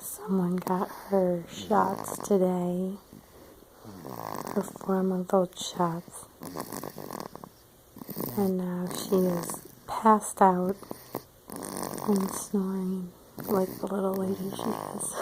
Someone got her shots today, her 4-month-old shots, and now she is passed out and snoring like the little lady she is.